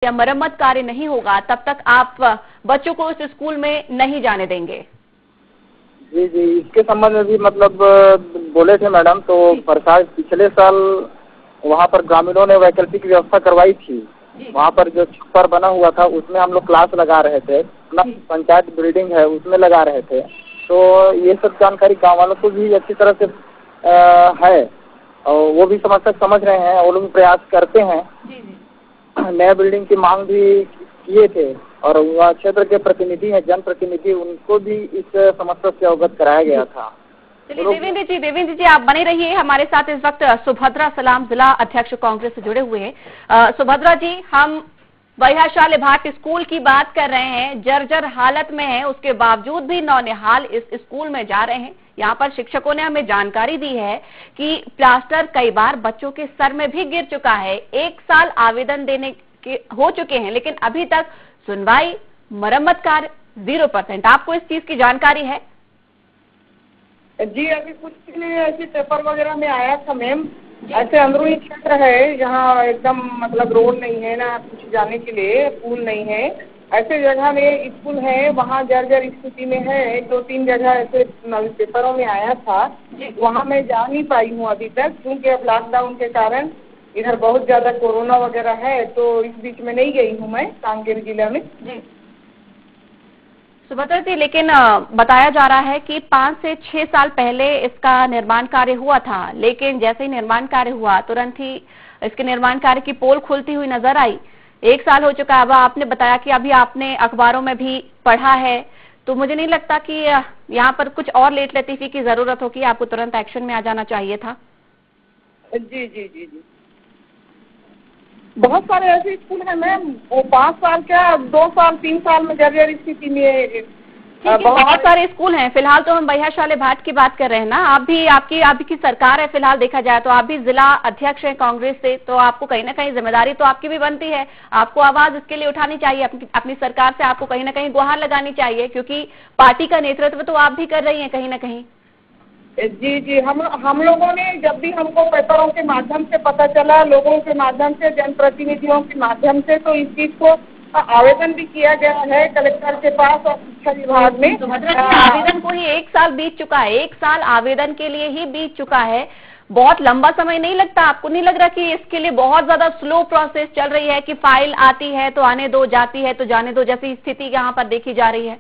या मरम्मत कार्य नहीं होगा तब तक आप बच्चों को उस स्कूल में नहीं जाने देंगे। जी जी, इसके संबंध में भी मतलब बोले थे मैडम, तो प्रसाद पिछले साल वहाँ पर ग्रामीणों ने वैकल्पिक व्यवस्था करवाई थी। वहाँ पर जो छप्पर बना हुआ था उसमें हम लोग क्लास लगा रहे थे, अपना पंचायत बिल्डिंग है उसमें लगा रहे थे। तो ये सब जानकारी गाँव वालों को भी अच्छी तरह से है और वो भी समस्या समझ रहे हैं, वो लोग प्रयास करते हैं। नया बिल्डिंग की मांग भी किए थे और वह क्षेत्र के प्रतिनिधि हैं, जनप्रतिनिधि, उनको भी इस समस्या से अवगत कराया गया था। चलिए देवेंद्र जी आप बने रहिए हमारे साथ। इस वक्त सुभद्रा सलाम जिला अध्यक्ष कांग्रेस से जुड़े हुए हैं। सुभद्रा जी, हम बैहाशाले भाट स्कूल की बात कर रहे हैं, जर्जर हालत में है, उसके बावजूद भी नौनिहाल इस स्कूल में जा रहे हैं। यहाँ पर शिक्षकों ने हमें जानकारी दी है कि प्लास्टर कई बार बच्चों के सर में भी गिर चुका है। 1 साल आवेदन देने के हो चुके हैं लेकिन अभी तक सुनवाई, मरम्मत कार्य 0%। आपको इस चीज की जानकारी है? जी, अभी कुछ दिन ऐसे पेपर वगैरह में आया था मैम। ऐसे अंदरूनी क्षेत्र है जहाँ एकदम मतलब रोड नहीं है ना, कुछ जाने के लिए पुल नहीं है, ऐसे जगह में स्कूल है, वहाँ जर्जर स्थिति में है। 2-3 जगह ऐसे पेपरों में आया था, वहाँ मैं जा नहीं पाई हूँ अभी तक, क्योंकि अब लॉकडाउन के कारण इधर बहुत ज्यादा कोरोना वगैरह है, तो इस बीच में नहीं गई हूँ मैं कांकेर जिला में। सुभद्रा जी, लेकिन बताया जा रहा है कि 5 से 6 साल पहले इसका निर्माण कार्य हुआ था, लेकिन जैसे ही निर्माण कार्य हुआ तुरंत ही इसके निर्माण कार्य की पोल खुलती हुई नजर आई। 1 साल हो चुका है। अब आपने बताया कि अभी आपने अखबारों में भी पढ़ा है, तो मुझे नहीं लगता कि यहाँ पर कुछ और लेट लतीफी की जरूरत हो कि आपको तुरंत एक्शन में आ जाना चाहिए था। जी जी जी जी, बहुत सारे ऐसे स्कूल हैं मैम, वो 5 साल क्या 2 साल 3 साल में जर्जर स्थिति में बहुत सारे स्कूल हैं। फिलहाल तो हम बैहाशाले भाट की बात कर रहे हैं ना। आप भी आपकी सरकार है, फिलहाल देखा जाए तो आप भी जिला अध्यक्ष हैं कांग्रेस से, तो आपको कहीं ना कहीं जिम्मेदारी तो आपकी भी बनती है। आपको आवाज इसके लिए उठानी चाहिए, अपनी सरकार से आपको कहीं ना कहीं गुहार लगानी चाहिए, क्योंकि पार्टी का नेतृत्व तो आप भी कर रही हैं कहीं ना कहीं। जी जी, हम लोगों ने जब भी हमको पेपरों के माध्यम से पता चला, लोगों के माध्यम से, जनप्रतिनिधियों के माध्यम से, तो इस चीज को आवेदन भी किया गया है कलेक्टर के पास और शिक्षा विभाग में। आवेदन को ही 1 साल बीत चुका है, 1 साल आवेदन के लिए ही बीत चुका है। बहुत लंबा समय नहीं लगता? आपको नहीं लग रहा कि इसके लिए बहुत ज्यादा स्लो प्रोसेस चल रही है कि फाइल आती है तो आने दो, जाती है तो जाने दो, जैसी स्थिति यहाँ पर देखी जा रही है?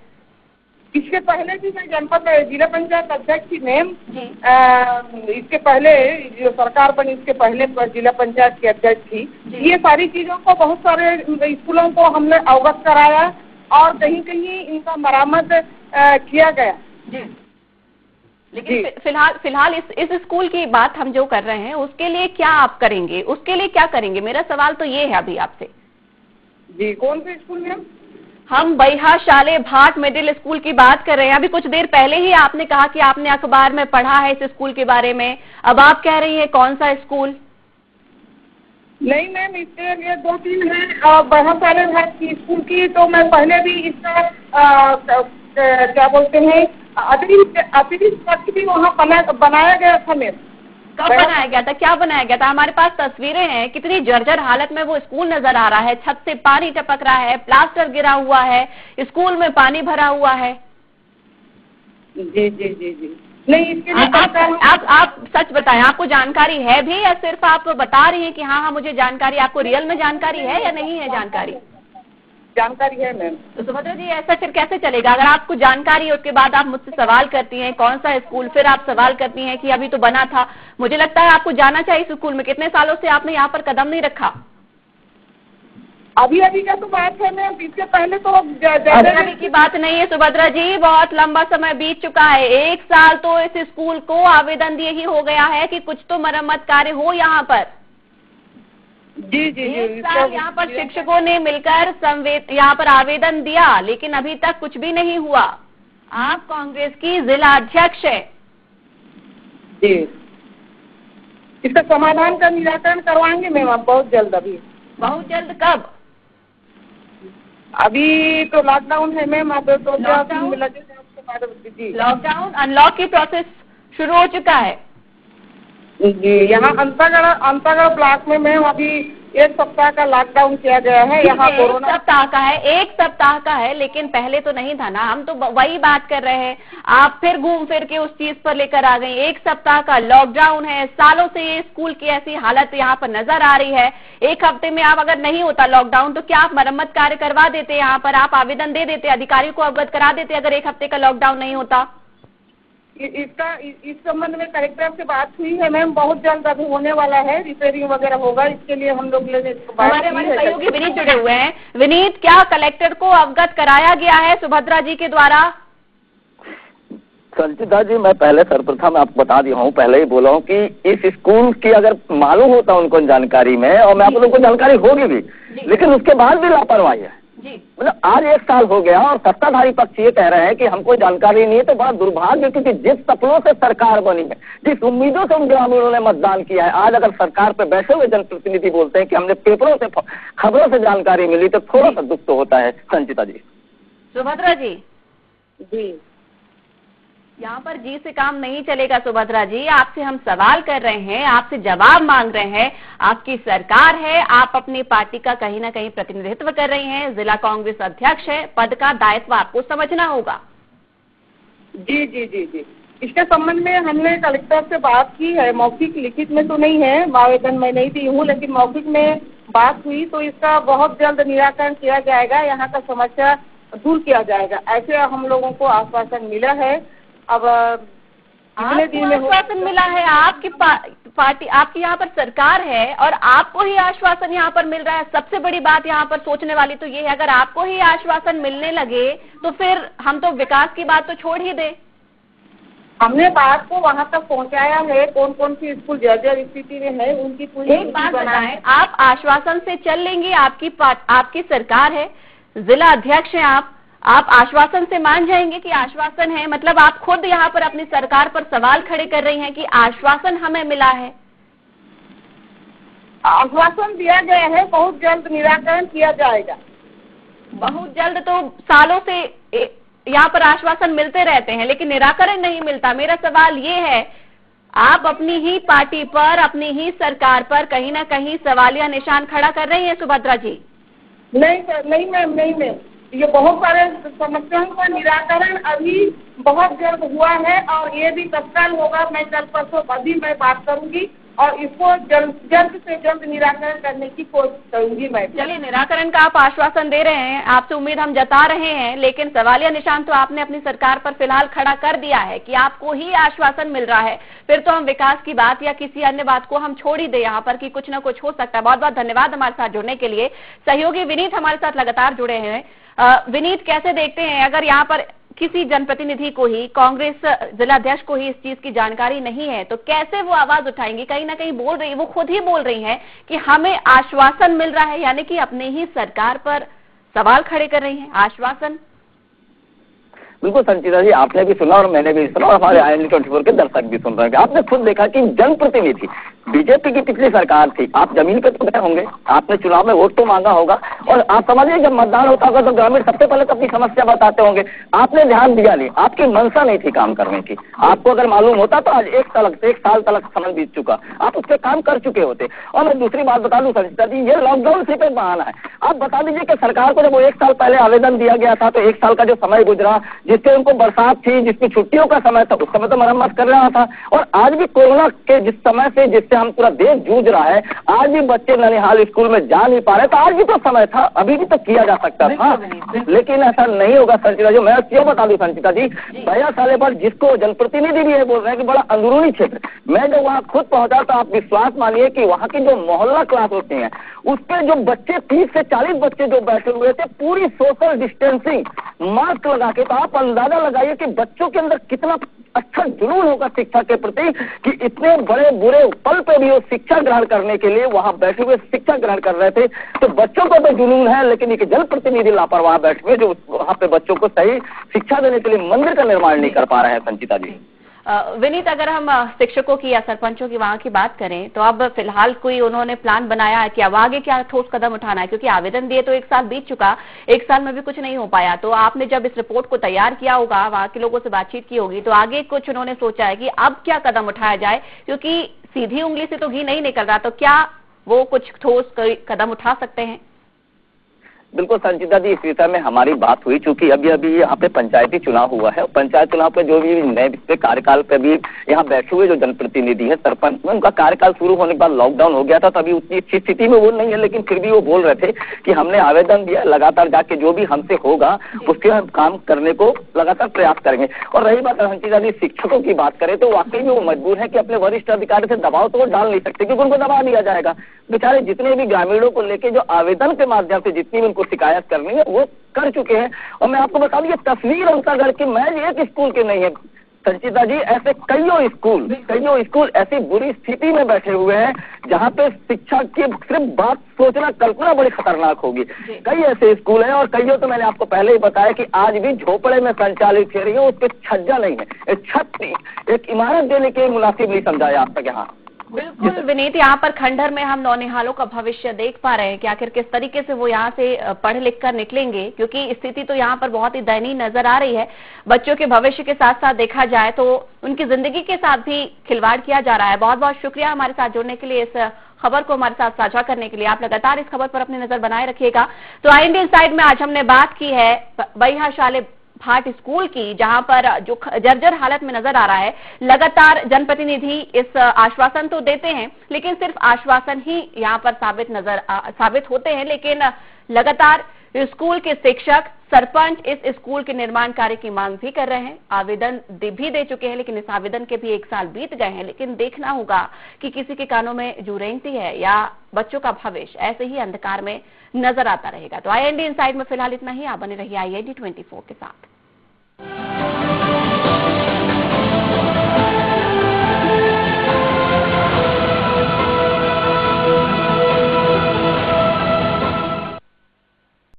इसके पहले भी मैं जनपद जिला पंचायत अध्यक्ष थी मैम। इसके पहले जो सरकार बनी इसके पहले जिला पंचायत की अध्यक्ष थी। ये सारी चीजों को बहुत सारे स्कूलों को हमने अवगत कराया और कहीं कहीं इनका मरम्मत किया गया। लेकिन फिलहाल इस स्कूल की बात हम जो कर रहे हैं उसके लिए क्या आप करेंगे, उसके लिए क्या करेंगे? मेरा सवाल तो ये है अभी आपसे। जी, कौन से स्कूल में? हम बैहाशाले भाट मिडिल स्कूल की बात कर रहे हैं। अभी कुछ देर पहले ही आपने कहा कि आपने अखबार में पढ़ा है इस स्कूल के बारे में, अब आप कह रही हैं कौन सा स्कूल? नहीं मैम, इसके लिए 2-3 है बैहाशाले भाट की स्कूल की, तो मैं पहले भी इसका क्या बोलते हैं अतिरिक्त कक्ष भी वहाँ बनाया गया था मैम। कब बनाया गया था, क्या बनाया गया था? हमारे पास तस्वीरें हैं, कितनी जर्जर हालत में वो स्कूल नजर आ रहा है, छत से पानी टपक रहा है, प्लास्टर गिरा हुआ है, स्कूल में पानी भरा हुआ है। जी जी जी जी, नहीं इसके लिए आप सच बताएं, आपको जानकारी है भी या सिर्फ आप बता रही हैं कि हाँ मुझे जानकारी? आपको रियल में जानकारी है या नहीं है जानकारी? जानकारी है मैम। तो सुभद्रा जी, ऐसा फिर कैसे चलेगा? अगर आपको जानकारी है उसके बाद आप मुझसे सवाल करती हैं कौन सा स्कूल, फिर आप सवाल करती हैं कि अभी तो बना था। मुझे लगता है आपको जाना चाहिए इस स्कूल में। कितने सालों से आपने यहाँ पर कदम नहीं रखा? अभी का तो बात है मैम, इससे पहले तो अभी की बात नहीं है सुभद्रा जी, बहुत लंबा समय बीत चुका है। 1 साल तो इस स्कूल को आवेदन दिए ही हो गया है कि कुछ तो मरम्मत कार्य हो यहाँ पर। जी जी जी, 1 साल यहाँ पर शिक्षकों ने मिलकर यहाँ पर आवेदन दिया, लेकिन अभी तक कुछ भी नहीं हुआ। आप कांग्रेस की जिला अध्यक्ष है जी, इसका समाधान का निराकरण करवाएंगे मैम आप बहुत जल्द। अभी बहुत जल्द? कब? अभी तो लॉकडाउन है मैम, अब तो लॉकडाउन अनलॉक की प्रोसेस शुरू हो चुका है। जी, यहाँ अंतागढ़ ब्लॉक में मैम अभी 1 सप्ताह का लॉकडाउन किया गया है। यहाँ कोरोना 1 सप्ताह का है, 1 सप्ताह का है, लेकिन पहले तो नहीं था ना। हम तो वही बात कर रहे हैं, आप फिर घूम फिर के उस चीज पर लेकर आ गई। 1 सप्ताह का लॉकडाउन है, सालों से ये स्कूल की ऐसी हालत यहाँ पर नजर आ रही है। 1 हफ्ते में आप अगर नहीं होता लॉकडाउन तो क्या आप मरम्मत कार्य करवा देते? यहाँ पर आप आवेदन दे देते, अधिकारियों को अवगत करा देते अगर 1 हफ्ते का लॉकडाउन नहीं होता? इस संबंध में कलेक्टर से बात हुई है मैम, बहुत जल्द अभी होने वाला है, रिपेयरिंग वगैरह होगा, इसके लिए हम लोग हमारे सहयोगी विनीत जुड़े हुए हैं। विनीत, क्या कलेक्टर को अवगत कराया गया है सुभद्रा जी के द्वारा? संचिता जी, मैं पहले सर्वप्रथम आपको बता दिया हूँ, पहले ही बोला हूँ कि इस स्कूल की अगर मालूम होता उनको जानकारी में, और मैं आप लोगों को जानकारी होगी भी, लेकिन उसके बाद भी लापरवाही है। मतलब आज 1 साल हो गया और सत्ताधारी पक्ष ये कह रहे हैं कि हमको जानकारी नहीं है, तो बड़ा दुर्भाग्य, क्योंकि जिस सपनों से सरकार बनी है, जिस उम्मीदों से उन ग्रामीणों ने मतदान किया है, आज अगर सरकार पे बैठे हुए जनप्रतिनिधि बोलते हैं कि हमने पेपरों से, खबरों से जानकारी मिली, तो थोड़ा सा दुख तो होता है। संचिता जी। सुभद्रा जी जी, यहाँ पर जी से काम नहीं चलेगा। सुभद्रा जी, आपसे हम सवाल कर रहे हैं, आपसे जवाब मांग रहे हैं। आपकी सरकार है, आप अपनी पार्टी का कहीं ना कहीं प्रतिनिधित्व कर रही हैं, जिला कांग्रेस अध्यक्ष है, पद का दायित्व आपको समझना होगा। जी जी जी जी, इसके संबंध में हमने कलेक्टर से बात की है, मौखिक लिखित में तो नहीं है, आवेदन मैं नहीं दी हूँ, लेकिन मौखिक में बात हुई, तो इसका बहुत जल्द निराकरण किया जाएगा, यहाँ का समस्या दूर किया जाएगा, ऐसे हम लोगों को आश्वासन मिला है। अब आश्वासन मिला है, आपकी पार्टी, आपकी यहाँ पर सरकार है और आपको ही आश्वासन यहाँ पर मिल रहा है। सबसे बड़ी बात यहाँ पर सोचने वाली तो ये है, अगर आपको ही आश्वासन मिलने लगे तो फिर हम तो विकास की बात तो छोड़ ही दे। हमने बात को वहाँ तक पहुँचाया है, कौन कौन सी स्कूल जर्जर स्थिति में है उनकी पूरी। एक बात बताएं, आप आश्वासन से चल लेंगी? आपकी सरकार है, जिला अध्यक्ष हैं आप आश्वासन से मान जाएंगे कि आश्वासन है? मतलब आप खुद यहाँ पर अपनी सरकार पर सवाल खड़े कर रही हैं कि आश्वासन हमें मिला है। आश्वासन दिया गया है, बहुत जल्द निराकरण किया जाएगा। बहुत जल्द तो सालों से यहाँ पर आश्वासन मिलते रहते हैं, लेकिन निराकरण नहीं मिलता। मेरा सवाल ये है, आप अपनी ही पार्टी पर, अपनी ही सरकार पर कहीं ना कहीं सवालिया निशान खड़ा कर रही हैं सुभद्रा जी। नहीं सर, नहीं मैम, ये बहुत सारे समस्याओं का निराकरण अभी बहुत जल्द हुआ है और ये भी तत्काल होगा। मैं कल परसों अभी मैं बात करूंगी और इसको जल्द से जल्द निराकरण करने की कोशिश करूंगी मैं। चलिए, निराकरण का आप आश्वासन दे रहे हैं, आपसे उम्मीद हम जता रहे हैं, लेकिन सवालिया निशान तो आपने अपनी सरकार पर फिलहाल खड़ा कर दिया है कि आपको ही आश्वासन मिल रहा है। फिर तो हम विकास की बात या किसी अन्य बात को हम छोड़ ही दे यहाँ पर कि कुछ ना कुछ हो सकता है। बहुत बहुत धन्यवाद हमारे साथ जुड़ने के लिए। सहयोगी विनीत हमारे साथ लगातार जुड़े हैं। विनीत, कैसे देखते हैं, अगर यहाँ पर किसी जनप्रतिनिधि को ही, कांग्रेस जिलाध्यक्ष को ही इस चीज की जानकारी नहीं है तो कैसे वो आवाज उठाएंगी? कहीं ना कहीं बोल रही, वो खुद ही बोल रही हैं कि हमें आश्वासन मिल रहा है, यानी कि अपने ही सरकार पर सवाल खड़े कर रही हैं। आश्वासन बिल्कुल संचिता जी, आपने भी सुना और मैंने भी सुना और हमारे IND24 के दर्शक भी सुन रहे हैं। आपने खुद देखा कि जनप्रतिनिधि, बीजेपी की पिछली सरकार थी, आप जमीन पे तो गए होंगे, आपने चुनाव में वोट तो मांगा होगा और आप समझिए जब मतदान होता होगा तो ग्रामीण सबसे पहले तो अपनी समस्या बताते होंगे। आपने ध्यान दिया नहीं, आपकी मंशा नहीं थी काम करने की। आपको अगर मालूम होता तो आज 1 साल तक समय बीत चुका, आप उस पर काम कर चुके होते। और मैं दूसरी बात बता दूं संचिता जी, ये लॉकडाउन सिर्फ एक बहाना है। आप बता दीजिए कि सरकार को जब वो 1 साल पहले आवेदन दिया गया था तो 1 साल का जो समय गुजरा, जिससे उनको बरसात थी, जिसकी छुट्टियों का समय था, उस समय तो मरम्मत कर रहा था। और आज भी कोरोना के जिस समय से, जिससे हम पूरा देश जूझ रहा है, आज भी बच्चे ननिहाल स्कूल में जा नहीं पा रहे, तो आज भी तो समय था, अभी भी तो किया जा सकता था, लेकिन ऐसा नहीं होगा संचिता जी। मैं क्यों बता दूं संचिता जी, 52 साल पर जिसको जनप्रतिनिधि भी ये बोल रहे हैं कि बड़ा अंदरूनी क्षेत्र, मैं जब वहाँ खुद पहुंचा तो आप विश्वास मानिए कि वहाँ की जो मोहल्ला क्लास होती है उसके जो बच्चे 30 से 40 बच्चे जो बैठे हुए थे, पूरी सोशल डिस्टेंसिंग, मास्क लगा के, तो आप अंदाजा लगाइए कि बच्चों के अंदर कितना अच्छा जुनून होगा शिक्षा के प्रति कि इतने बड़े बुरे पल पे भी वो शिक्षा ग्रहण करने के लिए वहां बैठे हुए शिक्षा ग्रहण कर रहे थे। तो बच्चों को तो जुनून है, लेकिन एक जनप्रतिनिधि लापरवाह बैठे हुए जो वहां पे बच्चों को सही शिक्षा देने के लिए मंदिर का निर्माण नहीं कर पा रहे हैं संचिता जी। विनीत, अगर हम शिक्षकों की या सरपंचों की वहां की बात करें तो अब फिलहाल कोई उन्होंने प्लान बनाया है कि अब आगे क्या ठोस कदम उठाना है? क्योंकि आवेदन दिए तो 1 साल बीत चुका, 1 साल में भी कुछ नहीं हो पाया। तो आपने जब इस रिपोर्ट को तैयार किया होगा, वहां के लोगों से बातचीत की होगी, तो आगे कुछ उन्होंने सोचा है कि अब क्या कदम उठाया जाए? क्योंकि सीधी उंगली से तो घी नहीं निकल रहा, तो क्या वो कुछ ठोस कदम उठा सकते हैं? बिल्कुल संचिता जी, इस विषय में हमारी बात हुई, चूंकि अभी अभी यहाँ पे पंचायती चुनाव हुआ है। पंचायत चुनाव पे जो भी नए पिछले कार्यकाल पे भी यहाँ बैठे हुए जो जनप्रतिनिधि है, सरपंच में, उनका कार्यकाल शुरू होने के बाद लॉकडाउन हो गया था, तभी उतनी अच्छी स्थिति में वो नहीं है, लेकिन फिर भी वो बोल रहे थे कि हमने आवेदन दिया, लगातार जाके जो भी हमसे होगा उसके हम काम करने को लगातार प्रयास करेंगे। और रही बात संचिता जी शिक्षकों की बात करें तो वाकई में वो मजबूर है कि अपने वरिष्ठ अधिकारी से दबाव तो वो डाल नहीं सकते, क्योंकि उनको दबा दिया जाएगा। बेचारे जितने भी ग्रामीणों को लेके जो आवेदन के माध्यम से जितनी भी उनको शिकायत करनी है वो कर चुके हैं। और मैं आपको बता दूं, ये तस्वीर अंतागढ़ की महज एक स्कूल की नहीं है संचिता जी, ऐसे कईयों स्कूल ऐसी बुरी स्थिति में बैठे हुए हैं जहां पे शिक्षा की सिर्फ बात सोचना, कल्पना बड़ी खतरनाक होगी। कई ऐसे स्कूल हैं और कईयों तो मैंने आपको पहले ही बताया कि आज भी झोपड़े में संचालित हो रही है, उसके छज्जा नहीं है, एक छत नहीं, एक इमारत देने के मुनासिब नहीं समझाया आज तक यहाँ। बिल्कुल विनीत, यहाँ पर खंडहर में हम नौनिहालों का भविष्य देख पा रहे हैं कि आखिर किस तरीके से वो यहाँ से पढ़ लिख कर निकलेंगे, क्योंकि स्थिति तो यहाँ पर बहुत ही दयनीय नजर आ रही है। बच्चों के भविष्य के साथ साथ देखा जाए तो उनकी जिंदगी के साथ भी खिलवाड़ किया जा रहा है। बहुत बहुत शुक्रिया हमारे साथ जुड़ने के लिए, इस खबर को हमारे साथ साझा करने के लिए। आप लगातार इस खबर पर अपनी नजर बनाए रखिएगा। तो IND इनसाइड में आज हमने बात की है बैहाशाले भाट स्कूल की, जहां पर जो जर्जर हालत में नजर आ रहा है। लगातार जनप्रतिनिधि इस आश्वासन तो देते हैं, लेकिन सिर्फ आश्वासन ही यहां पर साबित होते हैं, लेकिन लगातार स्कूल के शिक्षक, सरपंच इस स्कूल के निर्माण कार्य की मांग भी कर रहे हैं। आवेदन भी दे चुके हैं, लेकिन इस आवेदन के भी 1 साल बीत गए हैं। लेकिन देखना होगा कि किसी के कानों में जू रेंगती है या बच्चों का भविष्य ऐसे ही अंधकार में नजर आता रहेगा। तो IND इनसाइड में फिलहाल इतना ही। आप बने रहिए IND 24 के साथ।